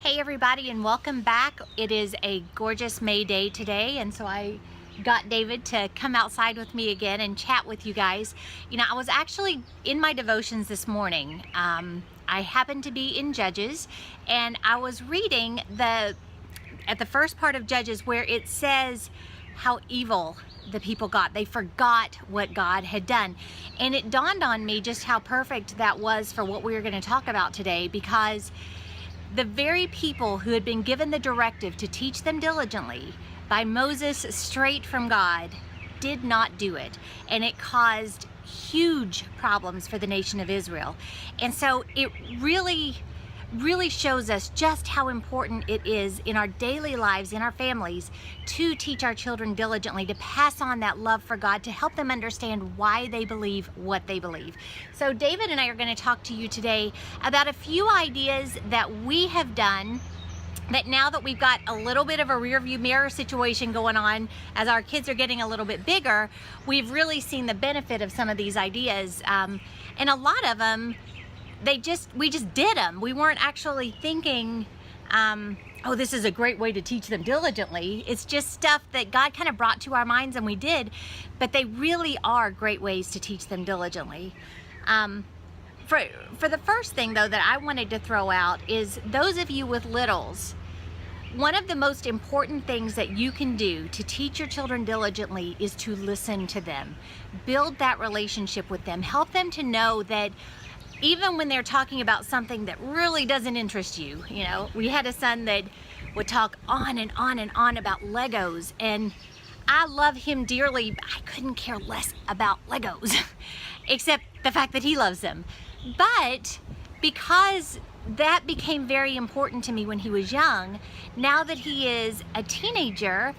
Hey everybody, and welcome back. It is a gorgeous May day today, and so I got David to come outside with me again and chat with you guys. I was actually in my devotions this morning. I happened to be in Judges, and I was reading at the first part of Judges where it says how evil the people got. They forgot what God had done. And it dawned on me just how perfect that was for what we were going to talk about today, because the very people who had been given the directive to teach them diligently by Moses straight from God did not do it. And it caused huge problems for the nation of Israel. And so it really shows us just how important it is in our daily lives, in our families, to teach our children diligently, to pass on that love for God, to help them understand why they believe what they believe. So David and I are going to talk to you today about a few ideas that we have done that, now that we've got a little bit of a rear view mirror situation going on as our kids are getting a little bit bigger, we've really seen the benefit of some of these ideas. And a lot of them, we just did them. We weren't actually thinking, oh, this is a great way to teach them diligently. It's just stuff that God kind of brought to our minds and we did, but they really are great ways to teach them diligently. For the first thing though that I wanted to throw out is, those of you with littles, one of the most important things that you can do to teach your children diligently is to listen to them. Build that relationship with them. Help them to know that even when they're talking about something that really doesn't interest you. We had a son that would talk on and on and on about Legos, and I love him dearly, but I couldn't care less about Legos, except the fact that he loves them. But because that became very important to me when he was young, now that he is a teenager,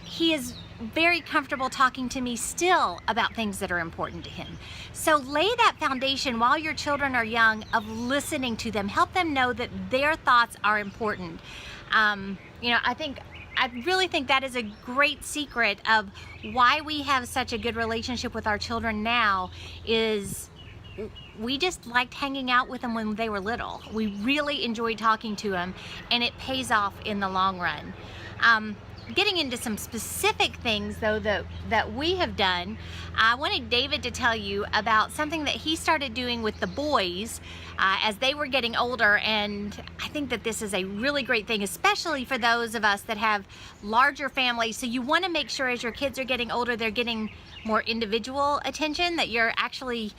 he is very comfortable talking to me still about things that are important to him. So lay that foundation while your children are young of listening to them. Help them know that their thoughts are important. I really think that is a great secret of why we have such a good relationship with our children now. Is we just liked hanging out with them when they were little. We really enjoyed talking to them, and it pays off in the long run. Getting into some specific things though that we have done, I wanted David to tell you about something that he started doing with the boys as they were getting older, and I think that this is a really great thing, especially for those of us that have larger families. So you want to make sure as your kids are getting older, they're getting more individual attention, that you're actually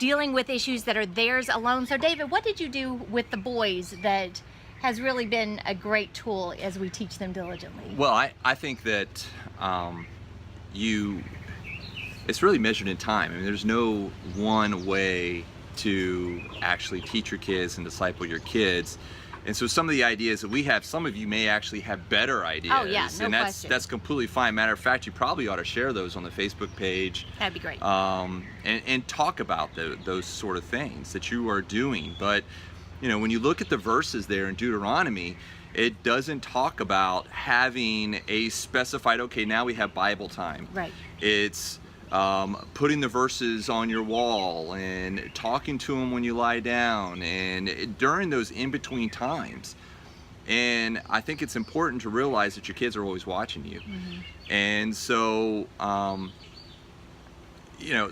dealing with issues that are theirs alone. So David, what did you do with the boys that has really been a great tool as we teach them diligently? Well, I think that it's really measured in time. I mean, there's no one way to actually teach your kids and disciple your kids. And so some of the ideas that we have, some of you may actually have better ideas. Oh yeah, no question. That's completely fine. Matter of fact, you probably ought to share those on the Facebook page. That'd be great. And talk about those sort of things that you are doing. But when you look at the verses there in Deuteronomy, it doesn't talk about having a specified, okay, now we have Bible time. Right. It's putting the verses on your wall and talking to them when you lie down and during those in-between times. And I think it's important to realize that your kids are always watching you. Mm-hmm. And so,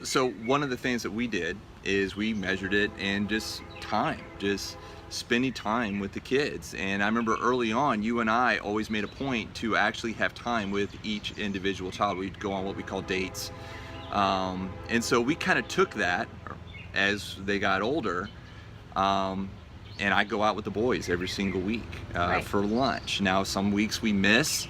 so one of the things that we did is we measured it in just spending time with the kids. And I remember early on, you and I always made a point to actually have time with each individual child. We'd go on what we call dates. And so we kind of took that as they got older. And I go out with the boys every single week right. for lunch. Now, some weeks we miss,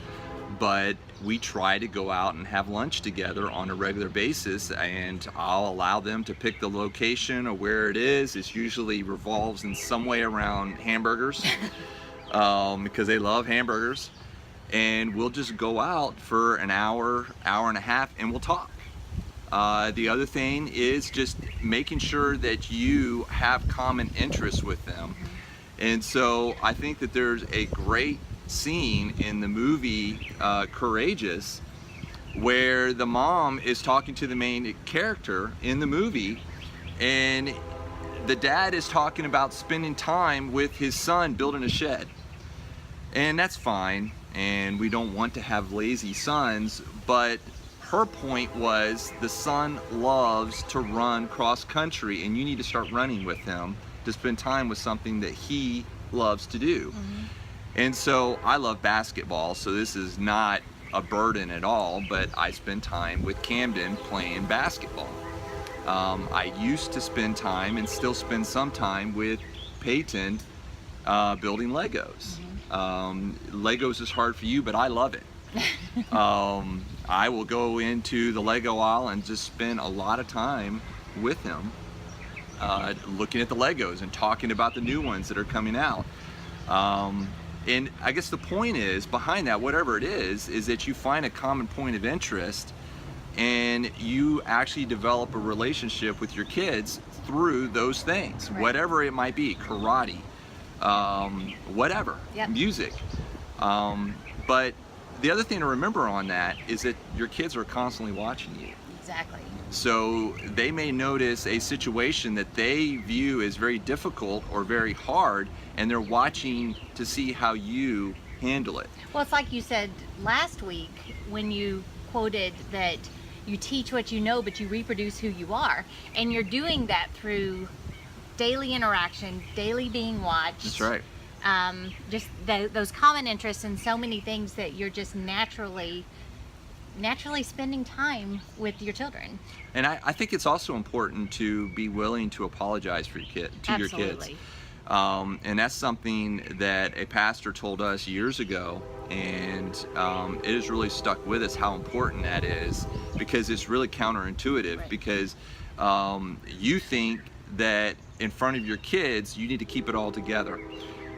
but we try to go out and have lunch together on a regular basis, and I'll allow them to pick the location or where it is. It usually revolves in some way around hamburgers because they love hamburgers, and we'll just go out for an hour and a half, and we'll talk. The other thing is just making sure that you have common interests with them. And so I think that there's a great scene in the movie Courageous where the mom is talking to the main character in the movie, and the dad is talking about spending time with his son building a shed. And that's fine, and we don't want to have lazy sons, but her point was the son loves to run cross country, and you need to start running with him to spend time with something that he loves to do. And so I love basketball, so this is not a burden at all, but I spend time with Camden playing basketball. I used to spend time and still spend some time with Peyton building Legos. Legos is hard for you, but I love it. I will go into the Lego aisle and just spend a lot of time with him, looking at the Legos and talking about the new ones that are coming out. And I guess the point is, behind that, whatever it is that you find a common point of interest and you actually develop a relationship with your kids through those things, whatever it might be, karate, whatever, music. But the other thing to remember on that is that your kids are constantly watching you. Exactly. So they may notice a situation that they view as very difficult or very hard, and they're watching to see how you handle it. Well, it's like you said last week when you quoted that you teach what you know, but you reproduce who you are. And you're doing that through daily interaction, daily being watched. That's right. Just those common interests and so many things that you're just naturally spending time with your children. And I think it's also important to be willing to apologize for your kids. And that's something that a pastor told us years ago, and it has really stuck with us how important that is, because it's really counterintuitive. Because you think that in front of your kids you need to keep it all together,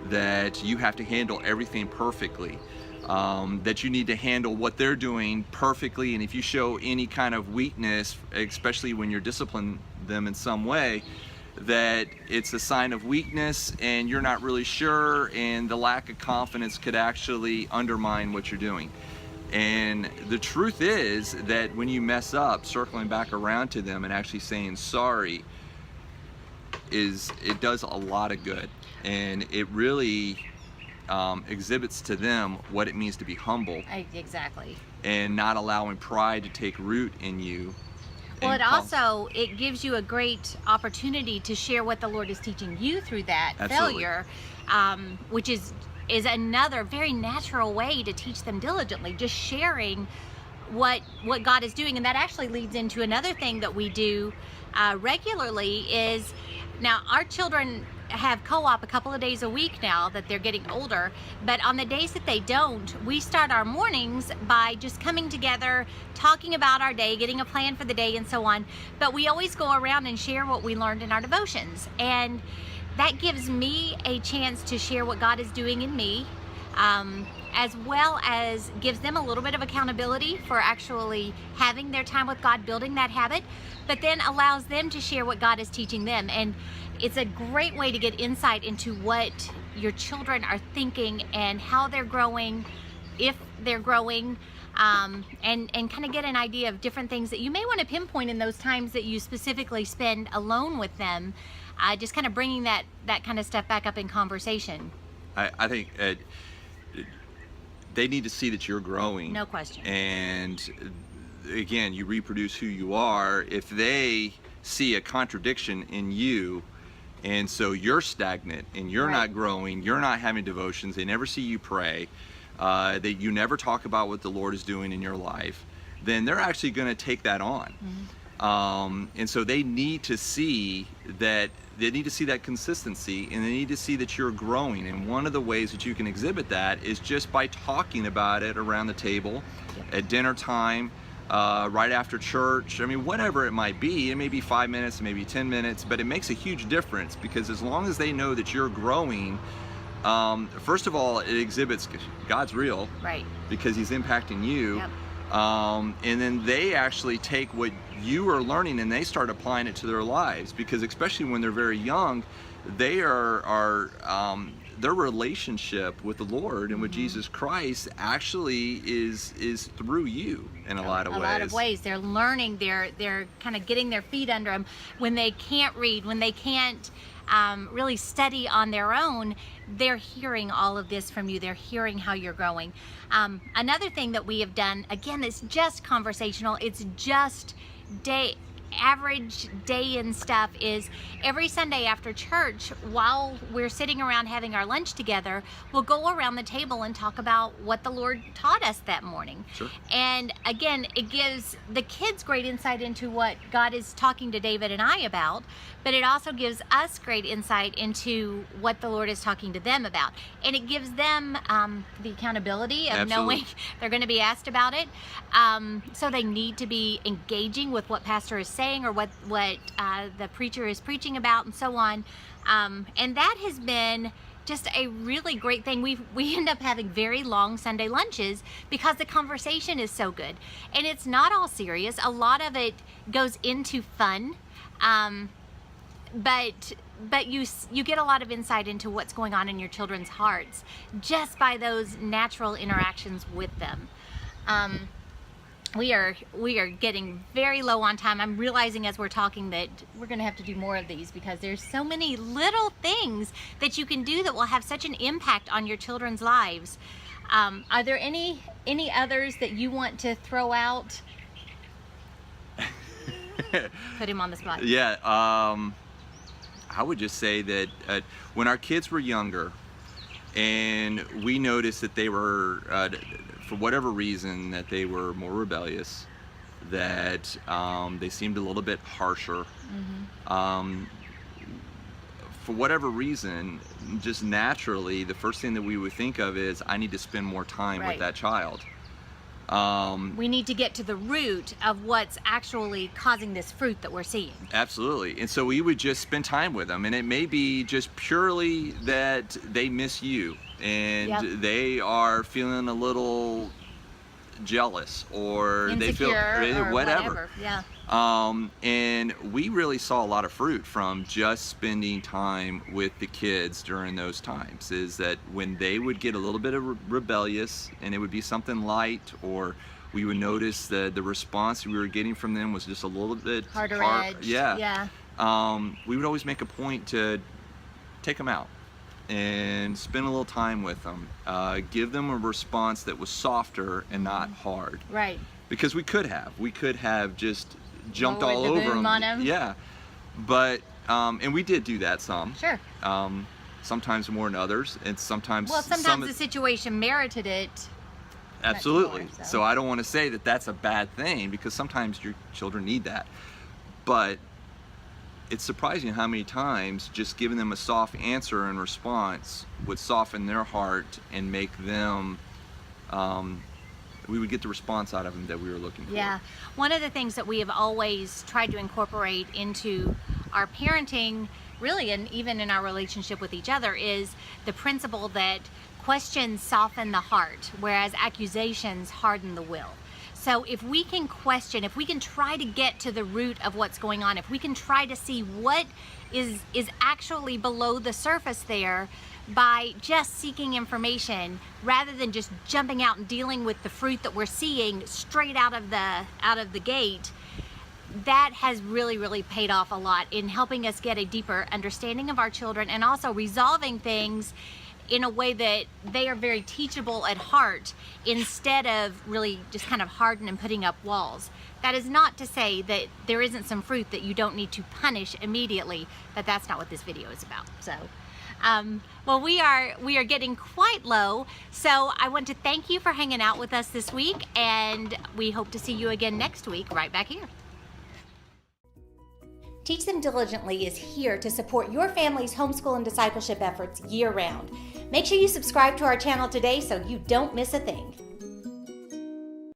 that you have to handle everything perfectly, that you need to handle what they're doing perfectly, and if you show any kind of weakness, especially when you're disciplining them in some way, that it's a sign of weakness and you're not really sure, and the lack of confidence could actually undermine what you're doing. And the truth is that when you mess up, circling back around to them and actually saying sorry, it does a lot of good, and it really exhibits to them what it means to be humble. Exactly. And not allowing pride to take root in you. Well, it gives you a great opportunity to share what the Lord is teaching you through that failure, which is another very natural way to teach them diligently, just sharing what God is doing. And that actually leads into another thing that we do regularly is, now our children have co-op a couple of days a week now that they're getting older, but on the days that they don't, we start our mornings by just coming together, talking about our day, getting a plan for the day and so on. But we always go around and share what we learned in our devotions, and that gives me a chance to share what God is doing in me, as well as gives them a little bit of accountability for actually having their time with God, building that habit, but then allows them to share what God is teaching them. And it's a great way to get insight into what your children are thinking and how they're growing, if they're growing, and kind of get an idea of different things that you may want to pinpoint in those times that you specifically spend alone with them, just kind of bringing that kind of stuff back up in conversation. I think they need to see that you're growing. No question. And again, you reproduce who you are. If they see a contradiction in you, and so you're stagnant and you're not growing, you're not having devotions, they never see you pray, that you never talk about what the Lord is doing in your life, then they're actually going to take that on. And so they need to see that consistency, and they need to see that you're growing. And one of the ways that you can exhibit that is just by talking about it around the table, at dinner time, right after church. I mean, whatever it might be, it may be 5 minutes, it may be 10 minutes, but it makes a huge difference, because as long as they know that you're growing, first of all, it exhibits God's real, right? Because He's impacting you. And then they actually take what you are learning and they start applying it to their lives, because especially when they're very young, they are their relationship with the Lord and with Jesus Christ actually is through you in a lot of ways. A lot of ways. They're learning, they're kind of getting their feet under them when they can't read, when they can't really study on their own, they're hearing all of this from you. They're hearing how you're growing. Another thing that we have done, again, it's just conversational. It's just average day and stuff, is every Sunday after church, while we're sitting around having our lunch together, we'll go around the table and talk about what the Lord taught us that morning. Sure. And again, it gives the kids great insight into what God is talking to David and I about, but it also gives us great insight into what the Lord is talking to them about. And it gives them the accountability of knowing they're going to be asked about it. So they need to be engaging with what pastor is saying, or what the preacher is preaching about, and so on. And that has been just a really great thing. We end up having very long Sunday lunches because the conversation is so good. And it's not all serious. A lot of it goes into fun. But you get a lot of insight into what's going on in your children's hearts just by those natural interactions with them. We are getting very low on time. I'm realizing as we're talking that we're going to have to do more of these, because there's so many little things that you can do that will have such an impact on your children's lives. Are there any others that you want to throw out? Put him on the spot. Yeah, I would just say that when our kids were younger, and we noticed that they were, for whatever reason, that they were more rebellious, that they seemed a little bit harsher. For whatever reason, just naturally, the first thing that we would think of is, I need to spend more time with that child. We need to get to the root of what's actually causing this fruit that we're seeing. Absolutely. And so we would just spend time with them, and it may be just purely that they miss you, and they are feeling a little jealous, or insecure, they feel or whatever. Yeah. And we really saw a lot of fruit from just spending time with the kids during those times, is that when they would get a little bit of rebellious, and it would be something light, or we would notice that the response we were getting from them was just a little bit harder edge. Yeah. We would always make a point to take them out and spend a little time with them, give them a response that was softer and not hard. Right. Because we could have just jumped all Lowered the over boom them. on 'em. Yeah, but and we did do that some. Sure. Sometimes more than others, and sometimes. Sometimes the situation merited it. Absolutely. More, so I don't want to say that that's a bad thing, because sometimes your children need that, but it's surprising how many times just giving them a soft answer and response would soften their heart and make them. We would get the response out of them that we were looking for. Yeah. One of the things that we have always tried to incorporate into our parenting, really, and even in our relationship with each other, is the principle that questions soften the heart, whereas accusations harden the will. So if we can question, if we can try to get to the root of what's going on, if we can try to see what is actually below the surface there, by just seeking information rather than just jumping out and dealing with the fruit that we're seeing straight out of the gate, that has really paid off a lot in helping us get a deeper understanding of our children, and also resolving things in a way that they are very teachable at heart, instead of really just kind of harden and putting up walls. That is not to say that there isn't some fruit that you don't need to punish immediately, but that's not what this video is about. So well, we are getting quite low, so I want to thank you for hanging out with us this week, and we hope to see you again next week right back here. Teach Them Diligently is here to support your family's homeschool and discipleship efforts year-round. Make sure you subscribe to our channel today so you don't miss a thing.